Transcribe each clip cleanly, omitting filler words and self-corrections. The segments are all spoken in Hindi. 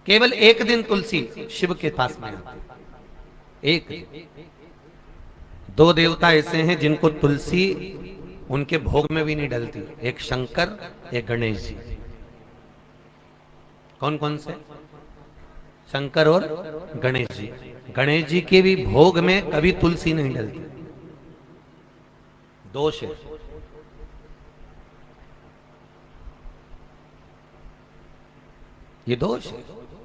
केवल एक दिन तुलसी शिव के पास में आती। एक दो देवता ऐसे हैं जिनको तुलसी उनके भोग में भी नहीं डलती, एक शंकर, एक गणेश जी। कौन कौन से? शंकर और गणेश जी। गणेश जी के भी भोग में कभी तुलसी नहीं डलती, दोष है। ये दोष है।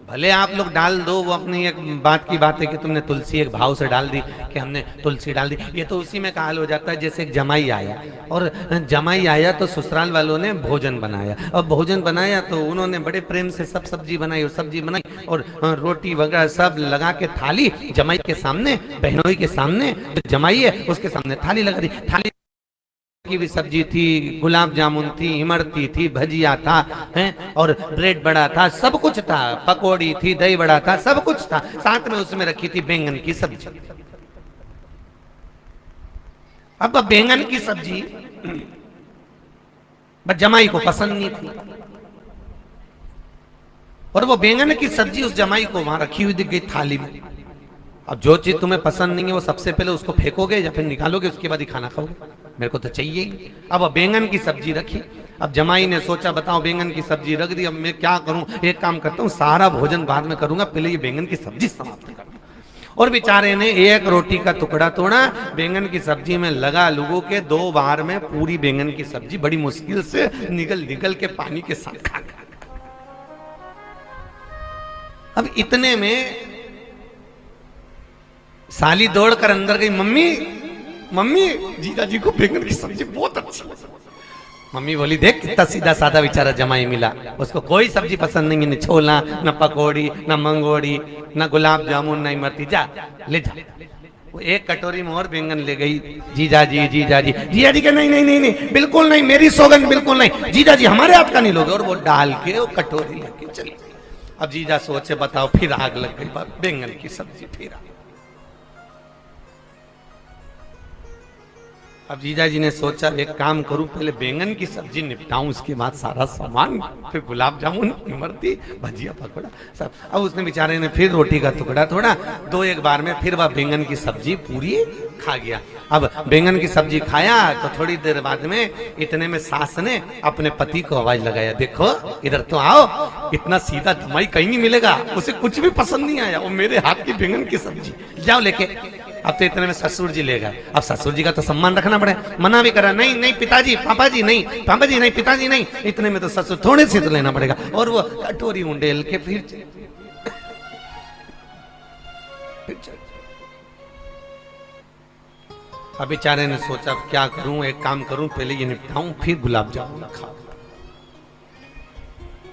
भले आप लोग डाल दो, वो अपनी एक बात की बात है कि तुमने तुलसी एक भाव से डाल दी कि हमने तुलसी डाल दी। ये तो उसी में काल हो जाता है जैसे एक जमाई आया, और जमाई आया तो ससुराल वालों ने भोजन बनाया, और भोजन बनाया तो उन्होंने बड़े प्रेम से सब सब्जी बनाई, और सब्जी बनाई और रोटी वगैरह सब लगा के थाली जमाई के सामने, बहनोई के सामने, जमाई है उसके सामने थाली लगा दी। थाली की भी सब्जी थी, गुलाब जामुन थी, इमरती थी, भजिया था, हैं, और ब्रेड बड़ा था, सब कुछ था, पकौड़ी थी, दही बड़ा था, सब कुछ था। साथ में उसमें रखी थी बैंगन की सब्जी। अब बैंगन की सब्जी जमाई को पसंद नहीं थी, और वो बैंगन की सब्जी उस जमाई को वहां रखी हुई दिख गई थाली में। अब जो चीज तुम्हें पसंद नहीं है वो सबसे पहले उसको फेंकोगे या फिर निकालोगे, उसके बाद ही खाना खाओगे। मेरे को तो चाहिए ही। अब बैंगन की सब्जी रखी। अब जमाई ने सोचा बताओ बैंगन की सब्जी रख दी, अब मैं क्या करूं? एक काम करता हूं, सारा भोजन बाद में करूंगा, पहले ये बैंगन की सब्जी समाप्त कर। और बेचारे ने एक रोटी का टुकड़ा तोड़ा, बैंगन की सब्जी में लगा लोगों के 2 बार में पूरी बैंगन की सब्जी बड़ी मुश्किल से निकल के पानी के साथ खा। अब इतने में साली दौड़कर अंदर गई, मम्मी मम्मी जीजा जी को बैंगन की सब्जी बहुत अच्छी। मम्मी बोली देख कितना सीधा साधा बेचारा जमाई मिला, उसको कोई सब्जी पसंद नहीं है, न छोला, न पकौड़ी, न मंगोड़ी, न गुलाब जामुन, न इमरती, जा ले जा। वो एक कटोरी में और बैंगन ले गई। जीजा जी जीजा जी जीजा जी के नहीं नहीं नहीं नहीं बिल्कुल नहीं, मेरी सौगंध बिल्कुल नहीं, जीजा जी हमारे हाथ का नहीं लोगे। और वो डाल के वो कटोरी लेके चली। अब जीजा सोचे बताओ, फिर आग लग गई बैंगन की सब्जी। फिर अब जीजा जी ने सोचा एक काम करूं, पहले बैंगन की सब्जी निपटाऊं, उसके बाद सारा सामान, फिर गुलाब जामुन, इमरती, भजिया, पकौड़ा सब। अब उसने बेचारे ने फिर रोटी का टुकड़ा थोड़ा, 2-1 बार में फिर वह बैंगन की सब्जी पूरी खा गया। अब बैंगन की सब्जी खाया तो थोड़ी देर बाद में इतने में सास ने अपने पति को आवाज लगाया, देखो इधर तो आओ, इतना सीधा जमाई कहीं नहीं मिलेगा, उसे कुछ भी पसंद नहीं आया, वो मेरे हाथ की बैंगन की सब्जी, जाओ लेके। अब तो इतने में ससुर जी ले गए। अब ससुर जी का तो सम्मान रखना पड़े, मना भी करा, नहीं नहीं पिताजी, पापा जी नहीं, पापा जी नहीं, पिताजी नहीं। इतने में तो ससुर थोड़े से तो लेना पड़ेगा, और वो कटोरी उंडेल के फिर अब बेचारे ने सोचा क्या करूं, एक काम करूं, पहले ये निपटाऊं फिर गुलाब जामुन खाऊं।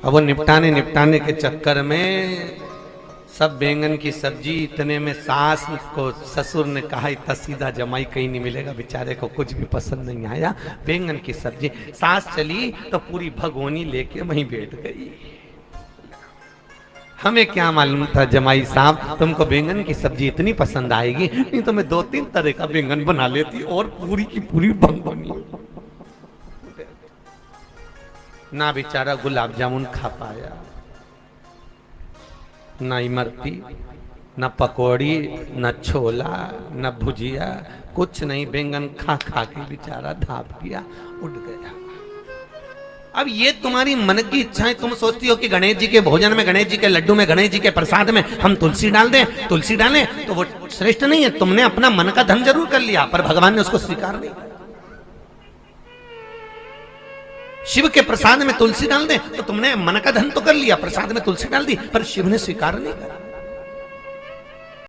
अब वो निपटाने के चक्कर में सब बैंगन की सब्जी, इतने में सास को ससुर ने कहा इतना सीधा जमाई कहीं नहीं मिलेगा, बेचारे को कुछ भी पसंद नहीं आया बैंगन की सब्जी। सास चली तो पूरी भगोनी लेके वहीं बैठ गई। हमें क्या मालूम था जमाई साहब तुमको बैंगन की सब्जी इतनी पसंद आएगी, नहीं तो मैं 2-3 तरह का बैंगन बना लेती और पूरी की पूरी बनी। ना बेचारा गुलाब जामुन खा पाया, न इमरती, न पकौड़ी, न छोला, न भुजिया, कुछ नहीं, बैंगन खा खा के बेचारा धाप गया, उठ गया। अब ये तुम्हारी मन की इच्छाएं, तुम सोचती हो कि गणेश जी के भोजन में, गणेश जी के लड्डू में, गणेश जी के प्रसाद में हम तुलसी डाल दें, तुलसी डालें तो वो श्रेष्ठ नहीं है। तुमने अपना मन का धन जरूर कर लिया, पर भगवान ने उसको स्वीकार नहीं। शिव के प्रसाद में तुलसी डाल दे तो तुमने मन का धन तो कर लिया, प्रसाद में तुलसी डाल दी, पर शिव ने स्वीकार नहीं करा।